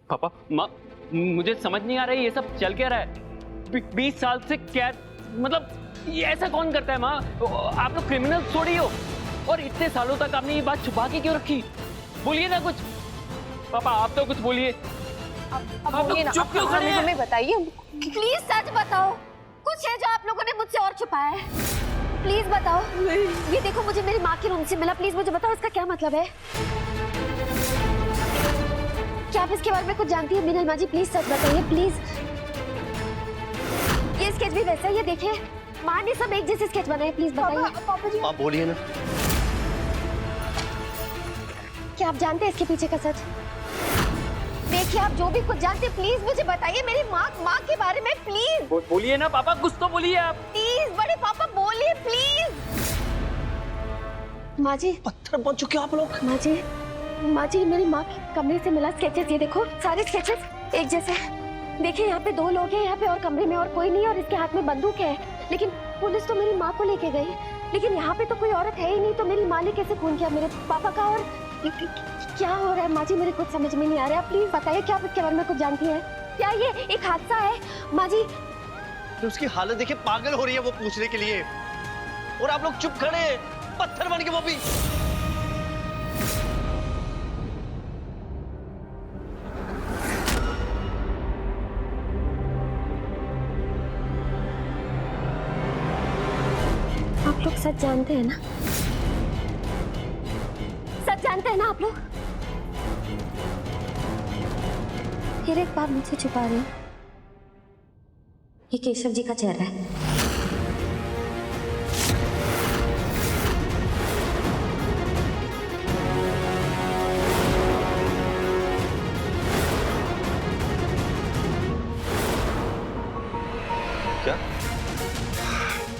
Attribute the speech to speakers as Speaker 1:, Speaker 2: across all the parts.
Speaker 1: पापा माँ, मुझे समझ नहीं आ रहा है ये सब चल क्या रहा है। 20 साल से क्या मतलब ये ऐसा कौन करता है माँ? आप लोग क्रिमिनल थोड़ी हो, और इतने सालों तक आपने ये बात छुपा के क्यों रखी? बोलिए ना कुछ। पापा आप तो कुछ बोलिए।
Speaker 2: अब बोलिए ना,
Speaker 1: चुप क्यों खड़े हैं?
Speaker 2: हमें बताइए, प्लीज सच बताओ। कुछ है जो आप लोगों ने मुझसे और छुपाया है, प्लीज बताओ। ये देखो, मुझे मेरी माँ के रूम से मिला, प्लीज मुझे बताओ इसका क्या मतलब है। क्या आप इसके बारे में कुछ जानती है मीनल माँ जी? प्लीज सच बताइए प्लीज। ये स्केच भी वैसा ही है, देखिए माँ ने सब एक जैसे स्केच बनाए, प्लीज बताइए। पापा जी
Speaker 3: आप बोलिए ना।
Speaker 2: क्या आप जानते हैं इसके पीछे का सच? देखिए आप जो भी कुछ जानते हैं प्लीज मुझे बताइए, मेरी माँ के बारे में प्लीज।
Speaker 1: बोलिए ना पापा, कुछ तो बोलिए आप।
Speaker 2: प्लीज बड़े पापा बोलिए प्लीज। माँ जी,
Speaker 3: पत्थर बन चुके आप लोग।
Speaker 2: माँ जी मेरी माँ के कमरे से मिला स्केचेस, ये देखो सारे स्केचेस एक जैसे। देखिए यहाँ पे 2 लोग हैं, यहाँ पे और कमरे में और कोई नहीं, और इसके हाथ में बंदूक है। लेकिन पुलिस तो मेरी माँ को लेके गई, लेकिन यहाँ पे तो कोई औरत है ही नहीं, तो मेरी माँ ने कैसे खून किया मेरे पापा का? और क्या हो रहा है माँ जी, मेरे कुछ समझ में नहीं आ रहा है। प्लीज बताइए, क्या आप इसके बारे में कुछ जानती हैं? क्या ये एक हादसा है माँ जी?
Speaker 3: तो उसकी हालत देखिए, पागल हो रही है वो पूछने के लिए, और आप लोग चुप खड़े हैं, पत्थर बन के वो भी।
Speaker 2: आप लोग सच जानते हैं ना? सच जानते हैं ना आप लोग? फिर एक बात मुझसे छुपा रहे हो। ये केशव जी का चेहरा है।
Speaker 3: क्या?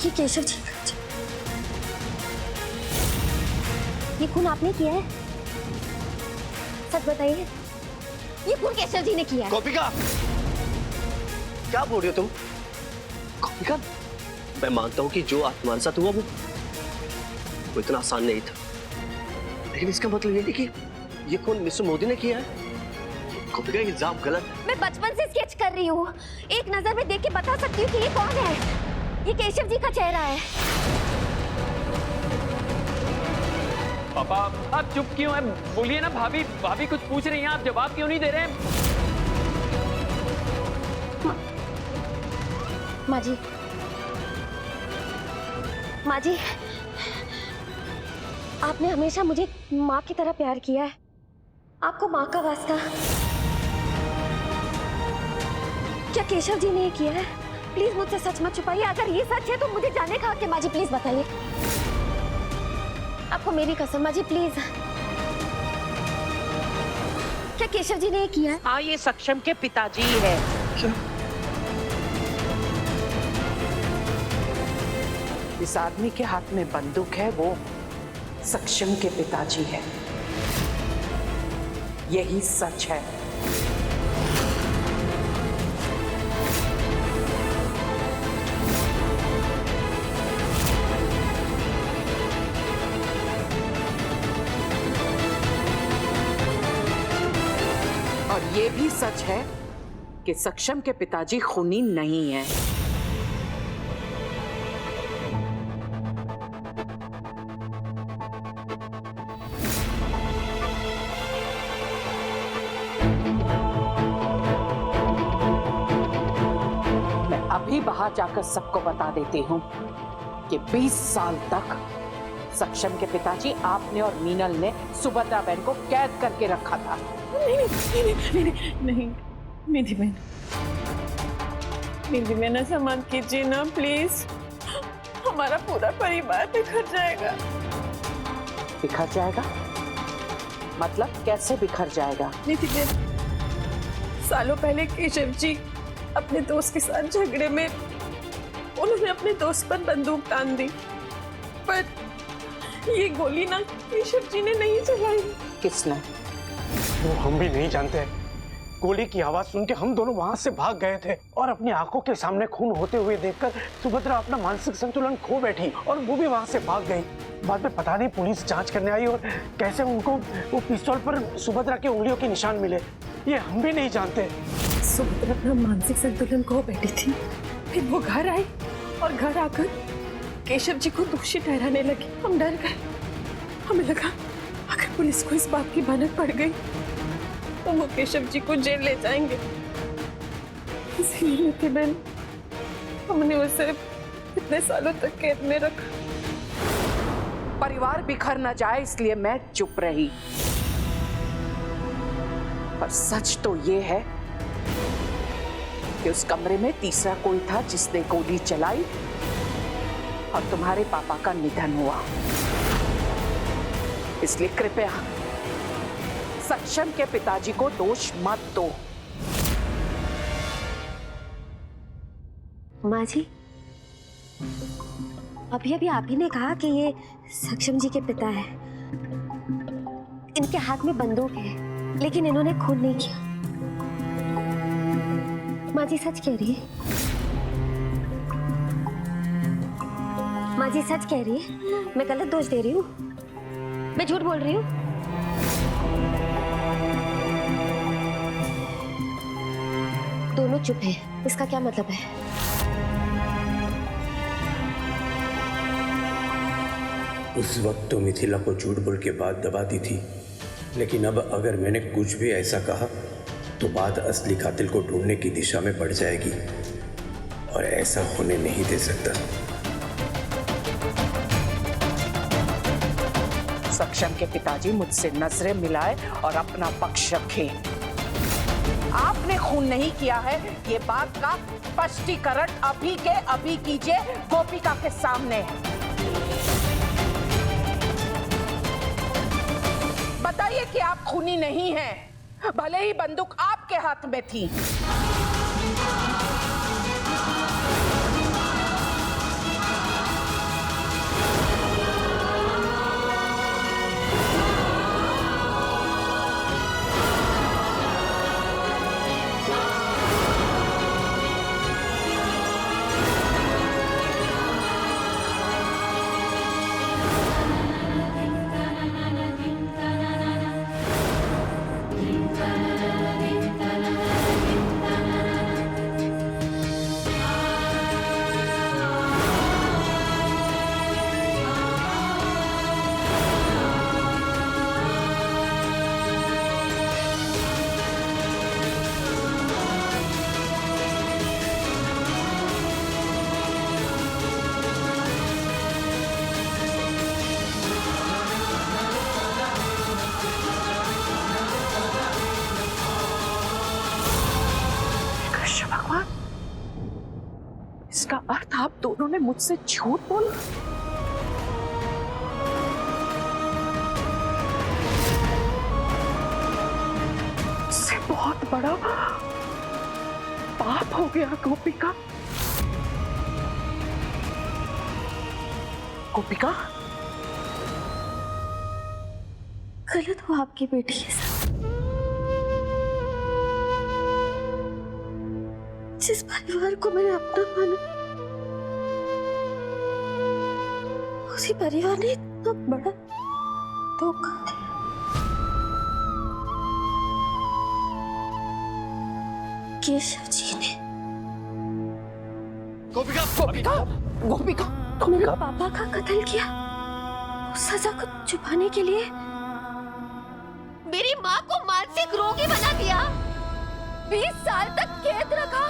Speaker 2: ये केशव जी का ये खून आपने किया है? सच बताइए, ये खून केशव जी ने किया है?
Speaker 3: गोपिका, क्या बोल रही हो तुम? गोपिका, मैं मानता हूँ कि जो आत्मान साथ हुआ वो इतना आसान नहीं था, लेकिन इसका मतलब ये नहीं कि ये खून मिस्टर मोदी ने किया है। गोपिका, ये इल्जाम गलत है।
Speaker 2: मैं बचपन से स्केच कर रही हूँ, एक नजर में देख के बता सकती हूँ कि ये कौन है। ये केशव जी का चेहरा है।
Speaker 1: पापा आप चुप क्यों हैं? बोलिए ना। भाभी कुछ पूछ रही हैं, आप जवाब क्यों नहीं दे रहे हैं?
Speaker 2: माँ जी, आपने हमेशा मुझे माँ की तरह प्यार किया है। आपको माँ का वास्ता, क्या केशव जी ने ये किया है? प्लीज मुझसे सच मत छुपाइए। अगर ये सच है तो मुझे जाने का हक है। माँ जी प्लीज बताइए, आपको मेरी कसम माँ जी प्लीज। क्या केशव जी ने ये किया है?
Speaker 4: हाँ, ये सक्षम के पिताजी है।
Speaker 3: क्या?
Speaker 4: इस आदमी के हाथ में बंदूक है, वो सक्षम के पिताजी है। यही सच है। और ये भी सच है कि सक्षम के पिताजी खूनी नहीं है। मैं अभी बाहर जाकर सबको बता देती हूँ कि 20 साल तक सक्षम के पिताजी, आपने और मीनल ने सुभद्रा बहन को कैद करके रखा था।
Speaker 5: नहीं मेरी बहन ऐसा मत कीजिए ना प्लीज। हमारा पूरा परिवार बिखर जाएगा।
Speaker 4: बिखर जाएगा? मतलब कैसे बिखर जाएगा?
Speaker 5: निधि बहन, सालों पहले केशव जी अपने दोस्त के साथ झगड़े में उन्होंने अपने दोस्त पर बंदूक तान दी, पर ये गोली ना केशव जी ने नहीं चलाई।
Speaker 4: किसने?
Speaker 6: वो हम भी नहीं जानते, गोली की आवाज सुन के हम दोनों वहां से भाग गए थे और अपनी आंखों के सामने खून होते हुए देखकर सुभद्रा अपना मानसिक संतुलन खो बैठी और वो भी वहां से भाग गई। बाद में पता नहीं पुलिस जांच करने आई और कैसे उनको वो पिस्तौल पर सुभद्रा की उंगलियों के निशान मिले, ये हम भी नहीं जानते।
Speaker 5: सुभद्रा अपना मानसिक संतुलन खो बैठी थी, फिर वो घर आई और घर आकर केशव जी को दोषी ठहराने लगी। हम डर गए, हमें लगा अगर पुलिस को इस बात की भनक पड़ गई तो वो केशव जी को जेल ले जाएंगे। इसीलिए निधि बहन, हमने उसे इतने सालों तक कैद में रखा।
Speaker 4: परिवार बिखर न जाए इसलिए मैं चुप रही, पर सच तो ये है कि उस कमरे में तीसरा कोई था जिसने गोली चलाई और तुम्हारे पापा का निधन हुआ। इसलिए कृपया सक्षम के पिताजी को दोष मत दो।
Speaker 2: माँ जी, अभी आप ही ने कहा कि ये सक्षम जी के पिता है, इनके हाथ में बंदूक है, लेकिन इन्होंने खून नहीं किया। माँ जी सच कह रही है, माँ जी सच कह रही है, मैं गलत दोष दे रही हूँ, मैं झूठ बोल रही हूँ। दोनों चुप हैं, इसका क्या मतलब है?
Speaker 7: उस वक्त तो मिथिला को झूठ बोल के बात दबा दी थी, लेकिन अब अगर मैंने कुछ भी ऐसा कहा तो बात असली कातिल को ढूंढने की दिशा में बढ़ जाएगी और ऐसा होने नहीं दे सकता।
Speaker 4: सक्षम के पिताजी मुझसे नजरें मिलाए और अपना पक्ष रखे। आपने खून नहीं किया है, ये बात का स्पष्टीकरण अभी के अभी कीजिए गोपिका के सामने। बताइए कि आप खूनी नहीं हैं, भले ही बंदूक आपके हाथ में थी। भगवान, इसका अर्थ आप दोनों ने मुझसे झूठ बोला। इससे बहुत बड़ा पाप हो गया गोपिका। गोपिका,
Speaker 2: गलत हुआ आपकी बेटी के साथ। जिस परिवार को मैंने अपना माना, उसी परिवार ने इतना बड़ा धोखा दिया। केशव जी ने।
Speaker 3: गोपिका,
Speaker 4: गोपिका, गोपिका,
Speaker 2: मेरे पापा का कत्ल किया, उस सजा को छुपाने के लिए मेरी माँ को मानसिक रोगी बना दिया, 20 साल तक कैद रखा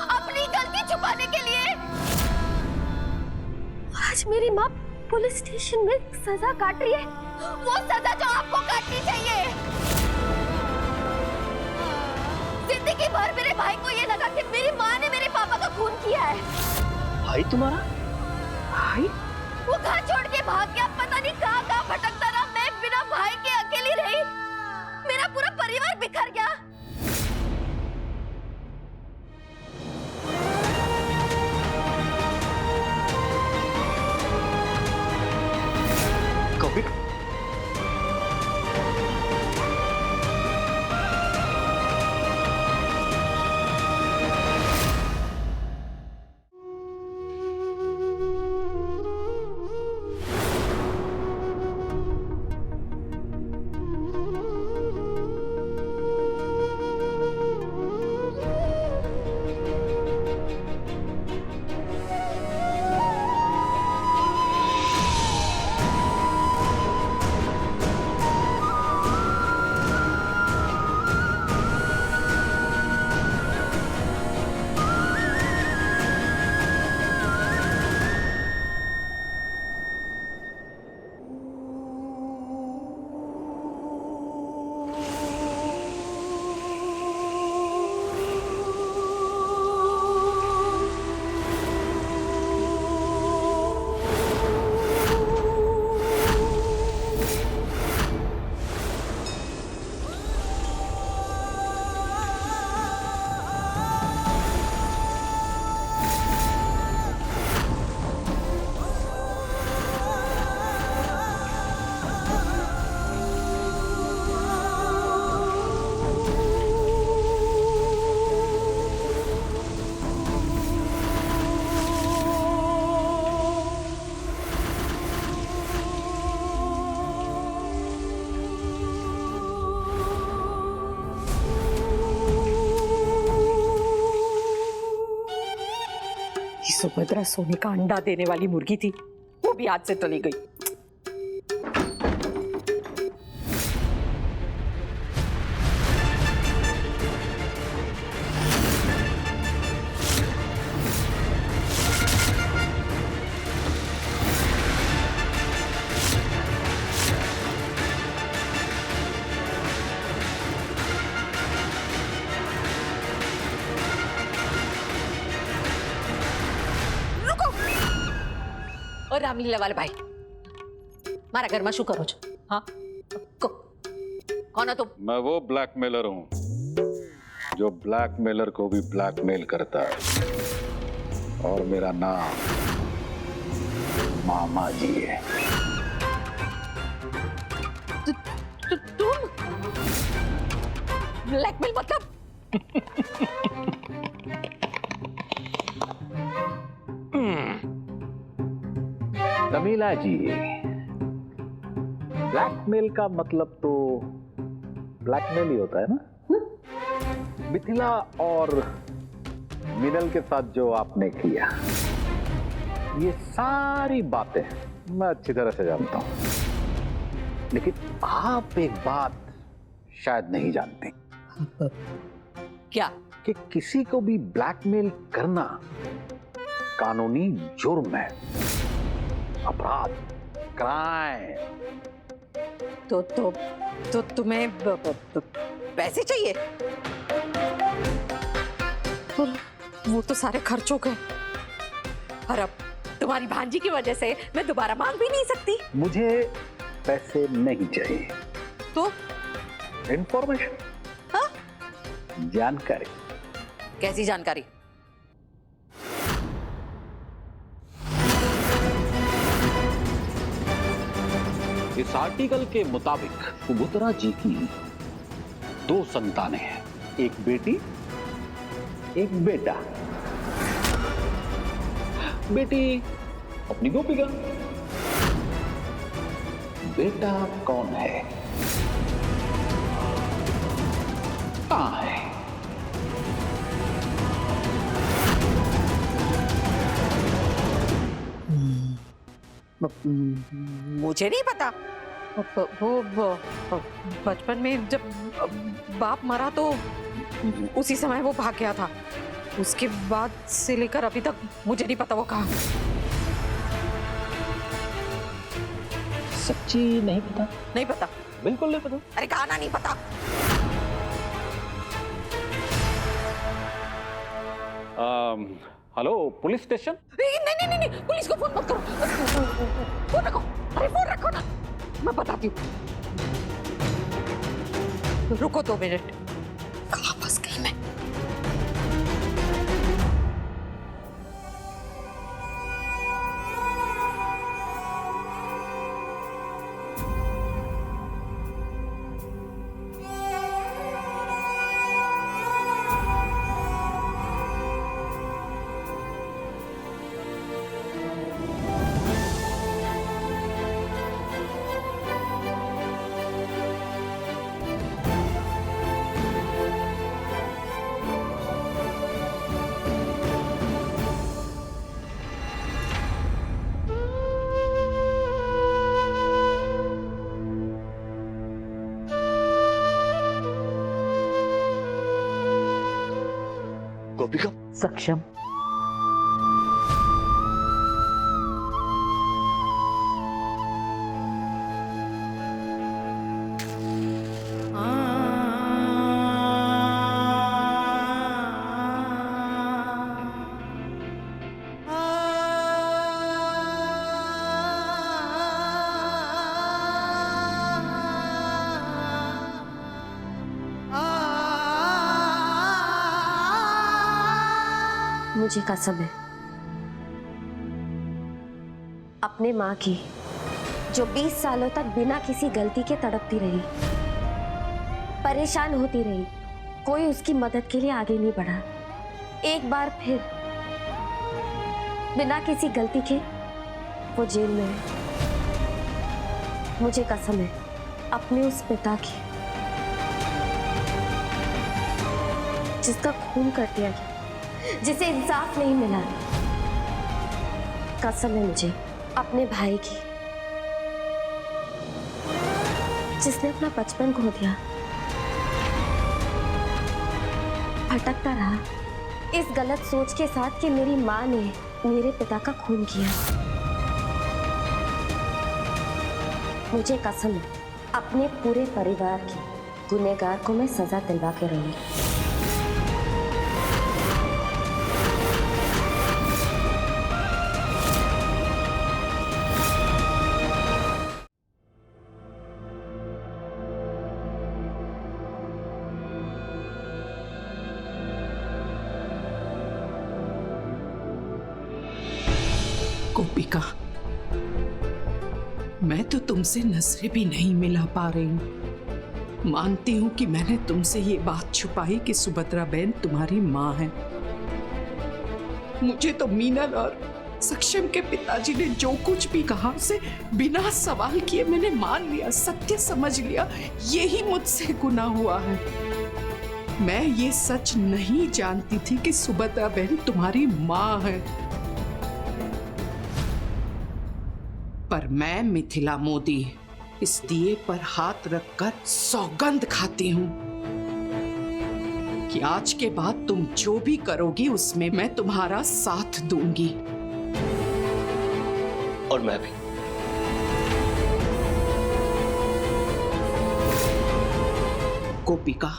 Speaker 2: अपनी गलती छुपाने के लिए। आज मेरी माँ पुलिस स्टेशन में सजा काट रही है, वो सजा जो आपको काटनी चाहिए। जिंदगी भर मेरे भाई को ये लगा कि मेरी माँ ने मेरे पापा का खून किया है।
Speaker 3: भाई तुम्हारा?
Speaker 4: भाई?
Speaker 2: वो घर छोड़ के भाग गया, पता नहीं कहाँ भटकता रहा। मैं बिना भाई के अकेली रही, मेरा पूरा परिवार बिखर गया।
Speaker 3: गोपिका,
Speaker 4: सुभद्रा सोने का अंडा देने वाली मुर्गी थी, वो भी हाथ से चली गई।
Speaker 8: और रामलीला वाले भाई मारा घर में शू करो छो? हाँ कौन हो तुम?
Speaker 9: मैं वो ब्लैकमेलर हूँ जो ब्लैकमेलर को भी ब्लैकमेल करता है, और मेरा नाम मामा जी है।
Speaker 8: तुम ब्लैकमेल मतलब?
Speaker 9: कमीला जी, ब्लैकमेल का मतलब तो ब्लैकमेल ही होता है ना। मिथिला और मिनल के साथ जो आपने किया, ये सारी बातें मैं अच्छी तरह से जानता हूं, लेकिन आप एक बात शायद नहीं जानते।
Speaker 8: क्या?
Speaker 9: कि किसी को भी ब्लैकमेल करना कानूनी जुर्म है, अपराध, क्राइम।
Speaker 8: तो तुम्हें पैसे चाहिए?
Speaker 5: वो तो सारे खर्च हो गए, और अब तुम्हारी भांजी की वजह से मैं दोबारा मांग भी नहीं सकती।
Speaker 9: मुझे पैसे नहीं चाहिए,
Speaker 5: तो
Speaker 9: इंफॉर्मेशन,
Speaker 8: हाँ?
Speaker 9: जानकारी।
Speaker 8: कैसी जानकारी?
Speaker 9: इस आर्टिकल के मुताबिक सुभद्रा जी की 2 संतानें हैं, एक बेटी एक बेटा। बेटी अपनी गोपिका, बेटा कौन है, कहां है?
Speaker 5: मुझे नहीं पता। वो बचपन में जब बाप मरा तो उसी समय वो भाग गया था। उसके बाद से लेकर अभी तक मुझे नहीं पता वो कहाँ।
Speaker 9: सच्ची नहीं पता?
Speaker 5: नहीं पता,
Speaker 9: बिल्कुल नहीं पता।
Speaker 5: अरे कहा नहीं पता।
Speaker 9: Hello, police station?
Speaker 5: नहीं, पुलिस को फोन मत करो। फोन रखो, अरे फोन रखो ना, मैं बताती हूँ। रुको 2 मिनट। कहाँ फंस गई मैं?
Speaker 3: गोपिका,
Speaker 8: सक्षम।
Speaker 2: मुझे कसम है अपने माँ की, जो 20 सालों तक बिना किसी गलती के तड़पती रही, परेशान होती रही, कोई उसकी मदद के लिए आगे नहीं बढ़ा। एक बार फिर बिना किसी गलती के वो जेल में है। मुझे कसम है अपने उस पिता की, जिसका खून कर दिया गया, जिसे इंसाफ नहीं मिला, कसम है मुझे अपने भाई की, जिसने अपना बचपन खो दिया, भटकता रहा इस गलत सोच के साथ कि मेरी माँ ने मेरे पिता का खून किया। मुझे कसम है अपने पूरे परिवार की, गुनहगार को मैं सजा दिलवा के रहूंगी।
Speaker 4: गोपिका, मैं तो तुमसे नजरें भी नहीं मिला पा रही हूँ। मानती हूँ कि मैंने तुमसे ये बात छुपाई कि सुभद्रा बहन तुम्हारी माँ है। मुझे तो मीनल और सक्षम के पिताजी ने जो कुछ भी कहा उसे बिना सवाल किए मैंने मान लिया, सत्य समझ लिया। यही मुझसे गुनाह हुआ है। मैं ये सच नहीं जानती थी कि सुभद्रा बहन तुम्हारी माँ है। पर मैं मिथिला मोदी इस दिए पर हाथ रखकर सौगंध खाती हूँ कि आज के बाद तुम जो भी करोगी उसमें मैं तुम्हारा साथ दूंगी।
Speaker 3: और मैं भी।
Speaker 4: गोपिका,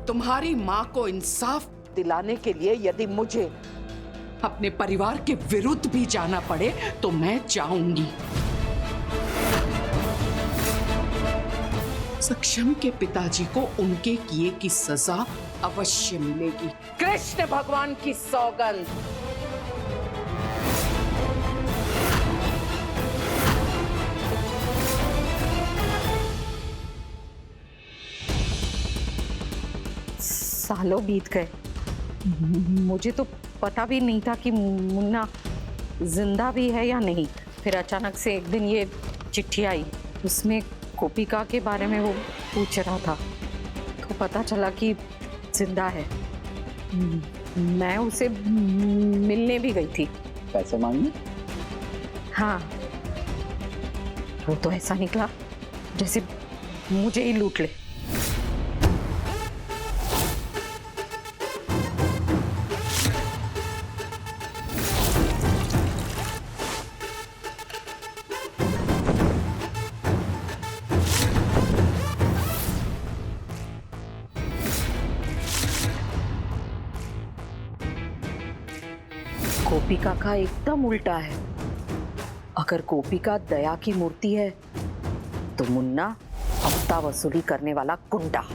Speaker 4: तुम्हारी माँ को इंसाफ दिलाने के लिए यदि मुझे अपने परिवार के विरुद्ध भी जाना पड़े तो मैं जाऊंगी। सक्षम के पिताजी को उनके किए की सजा अवश्य मिलेगी। कृष्ण भगवान की सौगंध।
Speaker 10: सालों बीत गए, मुझे तो पता भी नहीं था कि मुन्ना जिंदा भी है या नहीं। फिर अचानक से एक दिन ये चिट्ठी आई, उसमें गोपिका के बारे में वो पूछ रहा था, तो पता चला कि जिंदा है। मैं उसे मिलने भी गई थी।
Speaker 9: पैसे मांगने?
Speaker 10: हाँ, वो तो ऐसा निकला जैसे मुझे ही लूट ले। गोपिका का एकदम उल्टा है। अगर गोपिका दया की मूर्ति है तो मुन्ना हफ्ता वसूली करने वाला गुंडा।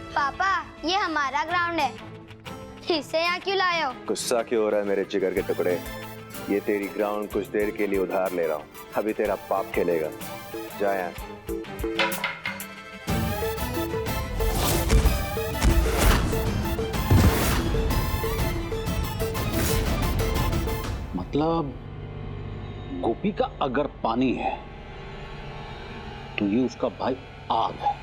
Speaker 11: पापा, ये हमारा ग्राउंड है, इसे यहाँ क्यों लाए हो?
Speaker 12: गुस्सा क्यों हो रहा है मेरे जिगर के टुकड़े? ये तेरी ग्राउंड कुछ देर के लिए उधार ले रहा हूँ, अभी तेरा बाप खेलेगा। जा यहाँ।
Speaker 9: मतलब गोपिका अगर पानी है तो ये उसका भाई आग है।